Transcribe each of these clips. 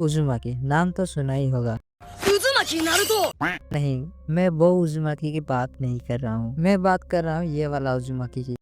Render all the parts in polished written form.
Uzumaki नाम तो सुना ही होगा। 渦巻きナルト नहीं, मैं वो उज़ुमाकी की बात नहीं कर रहा हूँ। मैं बात कर रहा हूँ ये वाला उज़ुमाकी की।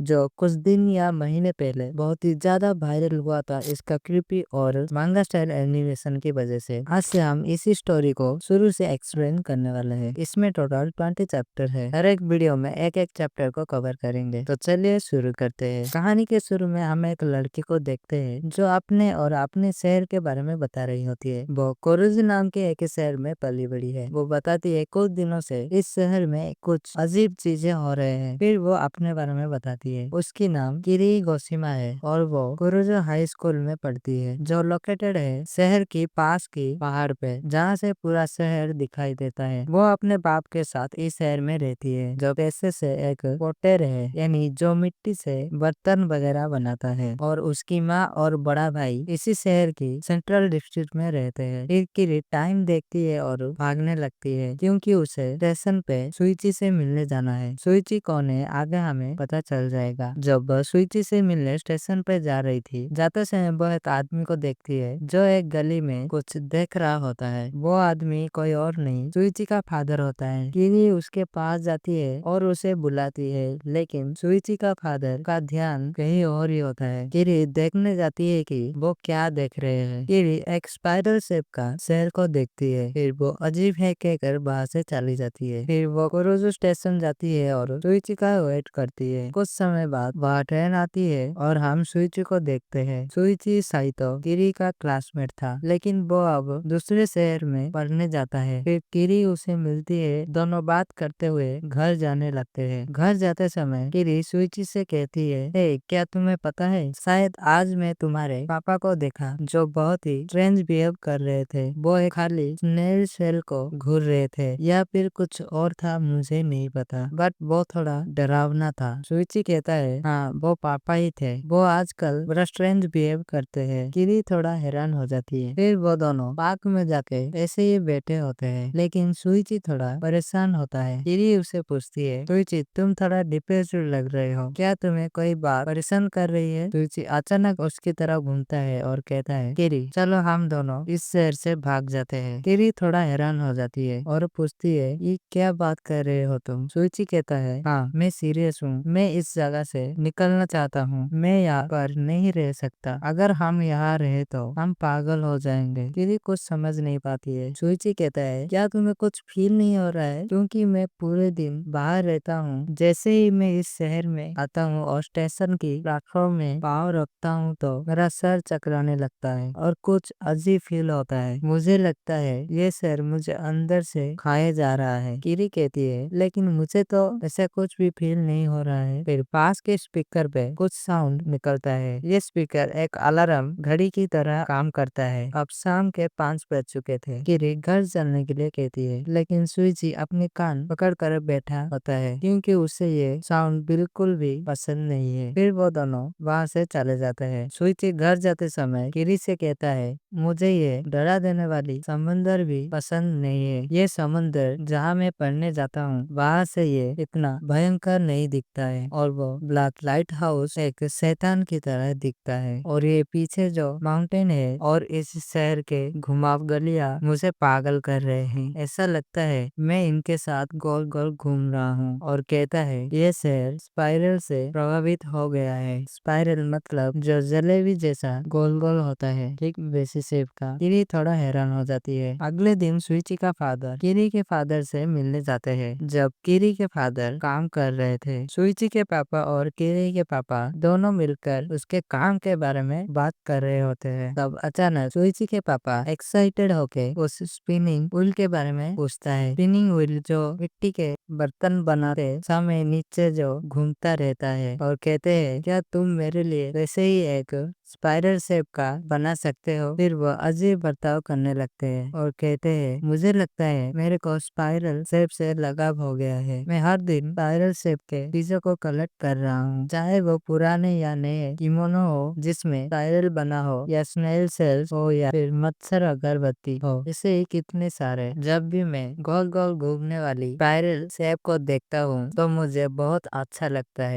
जो कुछ दिन या महीने पहले बहुत ही ज्यादा वायरल हुआ था इसका क्रीपी और मांगा स्टाइल एनिमेशन की वजह से। आज से हम इसी स्टोरी को शुरू से एक्सप्लेन करने वाले हैं। इसमें टोटल 20 चैप्टर है। हर एक वीडियो में एक एक चैप्टर को कवर करेंगे। तो चलिए शुरू करते हैं। कहानी के शुरू में हम एक लड़की को देखते हैं जो अपने और अपने शहर के बारे में बता रही होती है। वो कोरुज नाम के एक शहर में पली बड़ी है। वो बताती है कुछ दिनों से इस शहर में कुछ अजीब चीजें हो रहे हैं। फिर वो अपने बारे में बताती है। उसकी नाम किरी गोशिमा है और वो कुरुजो हाई स्कूल में पढ़ती है जो लोकेटेड है शहर की पास की पहाड़ पे, जहाँ से पूरा शहर दिखाई देता है। वो अपने बाप के साथ इस शहर में रहती है जो पैसे से एक पोटर है, यानी जो मिट्टी से बर्तन वगैरह बनाता है। और उसकी माँ और बड़ा भाई इसी शहर की सेंट्रल डिस्ट्रिक्ट में रहते हैं। फिर किरी टाइम देखती है और भागने लगती है क्योंकि उसे स्टेशन पे सुइची से मिलने जाना है। सुइची कौन है आगे हमें पता चल जाएगा। जब सुइची से मिलने स्टेशन पे जा रही थी, जाते समय वो एक आदमी को देखती है जो एक गली में कुछ देख रहा होता है। वो आदमी कोई और नहीं सुइची का फादर होता है। किरी उसके पास जाती है और उसे बुलाती है, लेकिन सुइची का फादर का ध्यान कहीं और ही होता है। किरी देखने जाती है कि वो क्या देख रहे हैं। किरी एक स्पाइडर शेप का शहर को देखती है। फिर वो अजीब है कहकर वहां से चली जाती है। फिर वो कुरुजो स्टेशन जाती है और सुइची का वेट करती है। कुछ समय बाद वहाँ ट्रेन आती है और हम सुइची को देखते हैं। सुइची साइतो किरी का क्लासमेट था, लेकिन वो अब दूसरे शहर में पढ़ने जाता है। फिर किरी उसे मिलती है। दोनों बात करते हुए घर जाने लगते हैं। घर जाते समय किरी सुइची से कहती है, हे क्या तुम्हें पता है, शायद आज मैं तुम्हारे पापा को देखा जो बहुत ही स्ट्रेंज बिहेव कर रहे थे। वो एक खाली स्नेल शेल को घूर रहे थे या फिर कुछ और था, मुझे नहीं पता, बट वो थोड़ा डरावना था। सुइची कहता है, हाँ वो पापा ही थे, वो आजकल बड़ा स्ट्रेंज बिहेव करते हैं। किरी थोड़ा हैरान हो जाती है। फिर वो दोनों पार्क में जाके ऐसे ही बैठे होते हैं, लेकिन सुइची थोड़ा परेशान होता है। किरी उसे पूछती है, सुइची तुम थोड़ा डिप्रेस्ड लग रहे हो, क्या तुम्हें कोई बात परेशान कर रही है? सुइची अचानक उसकी तरफ घूमता है और कहता है, किरी चलो हम दोनों इस शहर से भाग जाते हैं। किरी थोड़ा हैरान हो जाती है और पूछती है, ये क्या बात कर रहे हो तुम? सुइची कहता है, हाँ मैं सीरियस हूँ, मैं इस जगह से निकलना चाहता हूँ, मैं यहाँ पर नहीं रह सकता। अगर हम यहाँ रहे तो हम पागल हो जाएंगे। किरी कुछ समझ नहीं पाती है। सुइची कहता है, क्या तुम्हें कुछ फील नहीं हो रहा है? क्योंकि मैं पूरे दिन बाहर रहता हूँ, जैसे ही मैं इस शहर में आता हूँ और स्टेशन की प्लेटफॉर्म में पाँव रखता हूँ तो मेरा सर चकराने लगता है और कुछ अजीब फील होता है। मुझे लगता है ये शहर मुझे अंदर से खाए जा रहा है। किरी कहती है, लेकिन मुझे तो ऐसा कुछ भी फील नहीं हो रहा है। फिर पास के स्पीकर पे कुछ साउंड निकलता है। ये स्पीकर एक अलार्म घड़ी की तरह काम करता है। अब शाम के 5 बज चुके थे। किरी घर चलने के लिए कहती है, लेकिन सुइची अपने कान पकड़ कर बैठा होता है क्योंकि उसे ये साउंड बिल्कुल भी पसंद नहीं है। फिर वो दोनों वहाँ से चले जाते हैं। सुइची घर जाते समय किरी से कहता है, मुझे ये डरा देने वाली समंदर भी पसंद नहीं है। ये समंदर जहाँ मैं पढ़ने जाता हूँ वहाँ से ये इतना भयंकर नहीं दिखता है और वो ब्लैक लाइट हाउस एक शैतान की तरह दिखता है। और ये पीछे जो माउंटेन है और इस शहर के घुमाव गलियां मुझे पागल कर रहे हैं। ऐसा लगता है मैं इनके साथ गोल गोल घूम रहा हूँ। और कहता है, ये शहर स्पाइरल से प्रभावित हो गया है। स्पाइरल मतलब जो जलेबी जैसा गोल गोल होता है, ठीक वैसे शेप का। किरी थोड़ा हैरान हो जाती है। अगले दिन सुइची का फादर किरी के फादर से मिलने जाते हैं। जब किरी के फादर काम कर रहे थे, सुइची के पापा और किरी के पापा दोनों मिलकर उसके काम के बारे में बात कर रहे होते हैं। तब अचानक सुइची के पापा एक्साइटेड होके उस स्पिनिंग व्हील के बारे में पूछता है। स्पिनिंग व्हील जो मिट्टी के बर्तन बनाते समय नीचे जो घूमता रहता है, और कहते हैं, क्या तुम मेरे लिए वैसे ही एक स्पाइरल शेप का बना सकते हो। फिर वो अजीब बर्ताव करने लगते हैं और कहते हैं, मुझे लगता है मेरे को स्पाइरल शेप से लगाव हो गया है। मैं हर दिन स्पाइरल शेप के चीजों को कलेक्ट कर रहा हूँ, चाहे वो पुराने या नए किमोनो हो जिसमें स्पाइरल बना हो, या स्नेल शेल्स हो, या फिर मत्सर अगरबत्ती हो। इसे ही कितने सारे। जब भी मैं गोल गोल घूमने वाली स्पाइरल शेप को देखता हूँ तो मुझे बहुत अच्छा लगता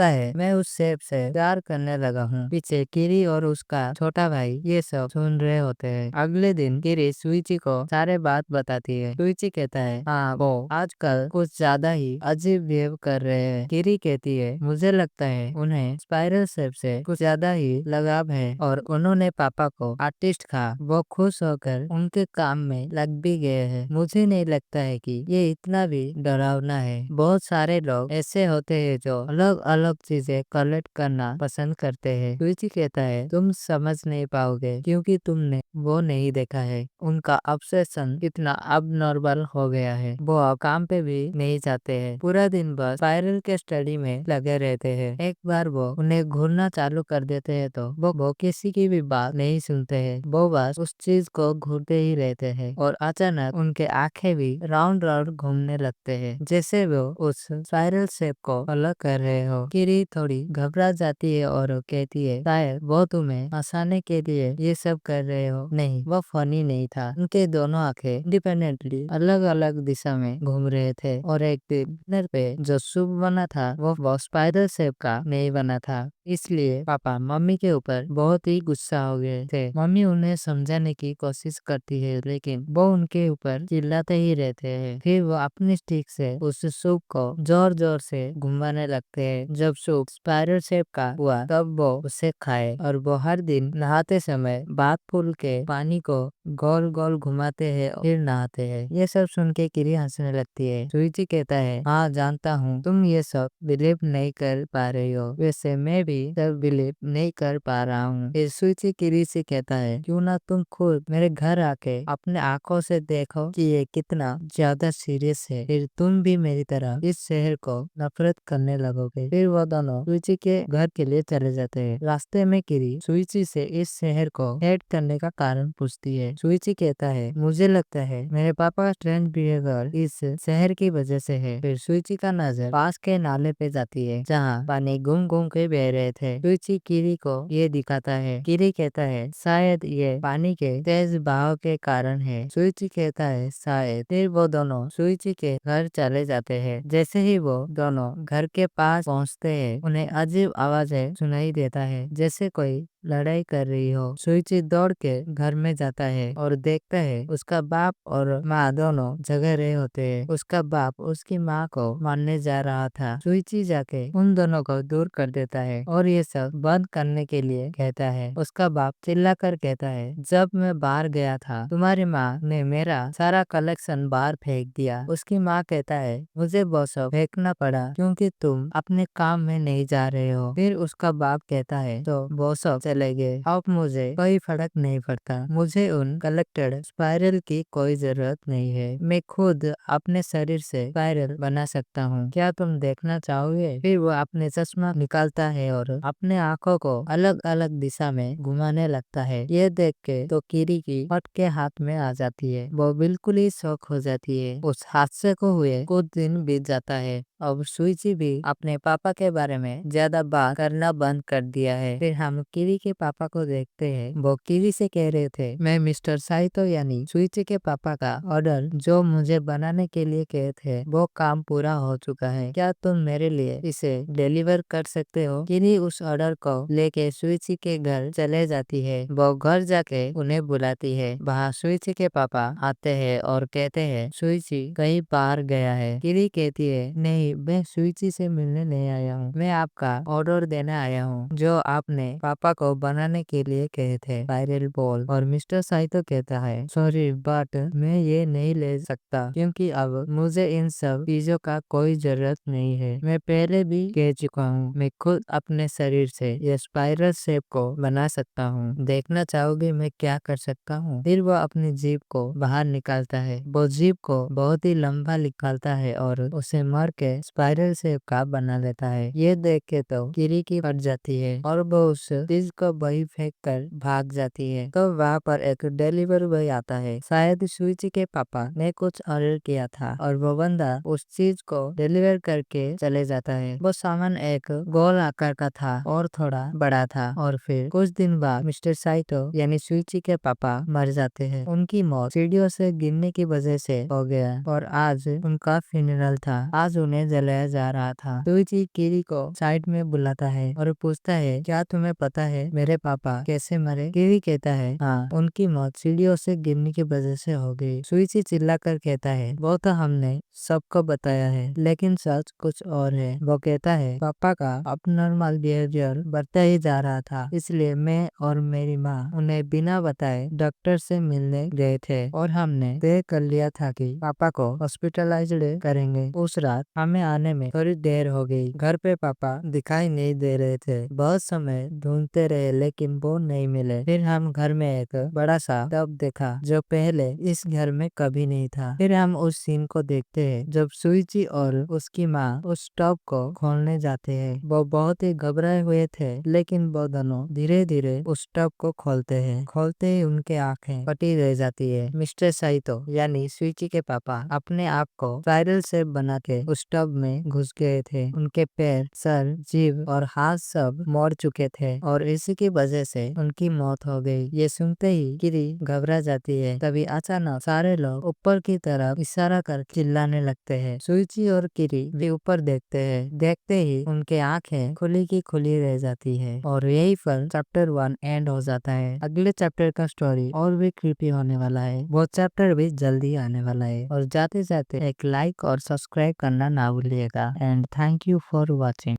है मैं उस शेप से प्यार करने लगा हूँ। पीछे किरी और उसका छोटा भाई ये सब सुन रहे होते हैं। अगले दिन किरी सुइची को सारे बात बताती है। सुइची कहता है, हाँ वो आजकल कुछ ज्यादा ही अजीब बिहेव कर रहे हैं। किरी कहती है, मुझे लगता है उन्हें स्पाइरल शेप से कुछ ज्यादा ही लगाव है और उन्होंने पापा को आर्टिस्ट कहा। वो खुश होकर उनके काम में लग भी गए हैं। मुझे नहीं लगता है कि ये इतना भी डरावना है। बहुत सारे लोग ऐसे होते हैं जो अलग अलग चीजें कलेक्ट करना पसंद करते हैं। सुइची कहता है, तुम समझ नहीं पाओगे क्योंकि तुमने वो नहीं देखा है। उनका ऑब्सेशन कितना अब नॉर्मल हो गया है। वो अब काम पे भी नहीं जाते हैं, पूरा दिन बस स्पाइरल के स्टडी में लगे रहते हैं। एक बार वो उन्हें घूरना चालू कर देते हैं तो वो किसी की भी बात नहीं सुनते हैं। वो बस उस चीज को घूरते ही रहते हैं और अचानक उनके आंखें भी राउंड राउंड घूमने लगते हैं, जैसे वो उस स्पाइरल शेप को फॉलो कर रहे हो। किरी थोड़ी घबरा जाती है और कहती है, शायद वो तुम्हें हंसाने के लिए ये सब कर रहे हो। नहीं, वो फनी नहीं था। उनके दोनों आंखें इंडिपेंडेंटली अलग अलग दिशा में घूम रहे थे और एक डिनर पे जो सूप बना था वो स्पाइरल शेप का नहीं बना था। इसलिए पापा मम्मी के ऊपर बहुत ही गुस्सा हो गए थे। मम्मी उन्हें समझाने की कोशिश करती है लेकिन वो उनके ऊपर चिल्लाते ही रहते हैं। फिर वो अपनी स्टिक से उस सूप को जोर जोर से घुमाने लगते हैं। जब सूप स्पाइरल शेप का हुआ तब वो उसे खाए और वो हर दिन नहाते समय बाथ पूल के पानी को गोल गोल घुमाते हैं और फिर नहाते हैं। ये सब सुन के किरी हंसने लगती है। सुइची कहता है, हाँ जानता हूँ तुम ये सब बिलीव नहीं कर पा रही हो, वैसे मैं भी सब बिलीव नहीं कर पा रहा हूँ। फिर सुइची किरी से कहता है, क्यों ना तुम खुद मेरे घर आके अपने आंखों से देखो कि ये कितना ज्यादा सीरियस है, फिर तुम भी मेरी तरह इस शहर को नफरत करने लगोगे। फिर वो दोनों सुइची के घर के लिए चले जाते हैं। रास्ते में किरी सुइची से इस शहर को हेड करने का कारण पूछती है। सुइची कहता है, मुझे लगता है मेरे पापा का स्ट्रेंज बिहेवियर इस शहर की वजह से है। फिर सुइची का नजर पास के नाले पे जाती है जहाँ पानी घूम घूम के बह रहे थे। सुइची किरी को ये दिखाता है। किरी कहता है, शायद ये पानी के तेज बहाव के कारण है। सुइची कहता है, शायद। फिर वो दोनों सुइची के घर चले जाते हैं। जैसे ही वो दोनों घर के पास पहुँचते हैं उन्हें अजीब आवाजें सुनाई देता है, जैसे कोई लड़ाई कर रही हो। सुइची दौड़ के घर में जाता है और देखता है उसका बाप और माँ दोनों जगह रहे होते हैं। उसका बाप उसकी माँ को मारने जा रहा था। सुइची जाके उन दोनों को दूर कर देता है और ये सब बंद करने के लिए कहता है। उसका बाप चिल्लाकर कहता है, जब मैं बाहर गया था तुम्हारी माँ ने मेरा सारा कलेक्शन बाहर फेंक दिया। उसकी माँ कहता है, मुझे वो सब फेंकना पड़ा क्योंकि तुम अपने काम में नहीं जा रहे हो। फिर उसका बाप कहता है, तो वो सब चले गए, अब मुझे कोई फर्क नहीं पड़ता। मुझे उन कलेक्टेड स्पाइरल की कोई जरूरत नहीं है। मैं खुद अपने शरीर से स्पाइरल बना सकता हूँ। क्या तुम देखना चाहोगे? फिर वो अपने चश्मा निकालता है और अपने आंखों को अलग अलग दिशा में घुमाने लगता है। ये देख के तो किरी की फट के हाथ में आ जाती है। वो बिल्कुल ही शॉक हो जाती है। उस हादसे को हुए कुछ दिन बीत जाता है। अब सुइची भी अपने पापा के बारे में ज्यादा बात करना बंद कर दिया है। फिर हम किरी के पापा को देखते हैं। वो किरी से कह रहे थे, मैं मिस्टर साइतो यानी सुइची के पापा का ऑर्डर जो मुझे बनाने के लिए कहे थे वो काम पूरा हो चुका है। क्या तुम मेरे लिए इसे डिलीवर कर सकते हो? किरी उस ऑर्डर को लेके सुइची के घर चले जाती है। वो घर जाके उन्हें बुलाती है। वहाँ सुइची के पापा आते हैं और कहते हैं, सुइची कहीं बाहर गया है। किरी कहती है, नहीं मैं सुइची से मिलने नहीं आया हूँ, मैं आपका ऑर्डर देने आया हूँ जो आपने पापा को बनाने के लिए कहे थे, स्पाइरल बॉल। और मिस्टर साइतो कहता है, सॉरी बट मैं ये नहीं ले सकता क्योंकि अब मुझे इन सब चीजों का कोई जरूरत नहीं है। मैं पहले भी कह चुका हूँ, मैं खुद अपने शरीर से ये स्पाइरल शेप को बना सकता हूँ। देखना चाहोगे मैं क्या कर सकता हूँ? फिर वो अपनी जीभ को बाहर निकालता है। वो जीभ को बहुत ही लंबा निकालता है और उसे मार के स्पाइरल शेप का बना लेता है। ये देख के तो किरी की फट जाती है और वो उस चीज को वही फेंक कर भाग जाती है। तो वहाँ पर एक डिलीवरी बॉय आता है। शायद सुइची के पापा ने कुछ ऑर्डर किया था और वो बंदा उस चीज को डिलीवर करके चले जाता है। वो सामान एक गोल आकार का था और थोड़ा बड़ा था। और फिर कुछ दिन बाद मिस्टर साइटो यानी सुइची के पापा मर जाते हैं। उनकी मौत सीढ़ियों से गिरने की वजह से हो गया और आज उनका फ्यूनरल था। आज उन्हें जलाया जा रहा था। सुइची किरी को साइड में बुलाता है और पूछता है, क्या तुम्हें पता है मेरे पापा कैसे मरे? किरी कहता है, हाँ, उनकी मौत सीढ़ियों से गिरने की वजह से हो गई। सुइची चिल्लाकर कहता है, वो तो हमने सबको बताया है, लेकिन सच कुछ और है। वो कहता है, पापा का अबनॉर्मल बिहेवियर बढ़ता ही जा रहा था, इसलिए मैं और मेरी माँ उन्हें बिना बताए डॉक्टर से मिलने गए थे और हमने तय कर लिया था कि पापा को हॉस्पिटलाइज्ड करेंगे। उस रात हमें आने में थोड़ी देर हो गई। घर पे पापा दिखाई नहीं दे रहे थे। बहुत समय ढूंढते रहे लेकिन वो नहीं मिले। फिर हम घर में एक बड़ा सा टब देखा जो पहले इस घर में कभी नहीं था। फिर हम उस सीन को देखते हैं जब सुइची और उसकी माँ उस टब को खोलने जाते हैं। वो बहुत ही घबराए हुए थे लेकिन वो दोनों धीरे धीरे उस टब को खोलते हैं। खोलते ही उनके आंखें फटी रह जाती है। मिस्टर साइतो यानी सुइची के पापा अपने आप को स्पाइरल शेप बना के उस टब में घुस गए थे। उनके पैर, सर, जीभ और हाथ सब मोड़ चुके थे और इसी की वजह से उनकी मौत हो गई। ये सुनते ही किरी घबरा जाती है। तभी अचानक सारे लोग ऊपर की तरफ इशारा कर चिल्लाने लगते हैं। सुइची और किरी भी ऊपर देखते हैं। देखते ही उनके आंखें खुली की खुली रह जाती है और यही पर चैप्टर 1 एंड हो जाता है। अगले चैप्टर का स्टोरी और भी क्रीपी होने वाला है। वो चैप्टर भी जल्दी आने वाला है। और जाते जाते एक लाइक और सब्सक्राइब करना ना भूलिएगा। And thank you for watching.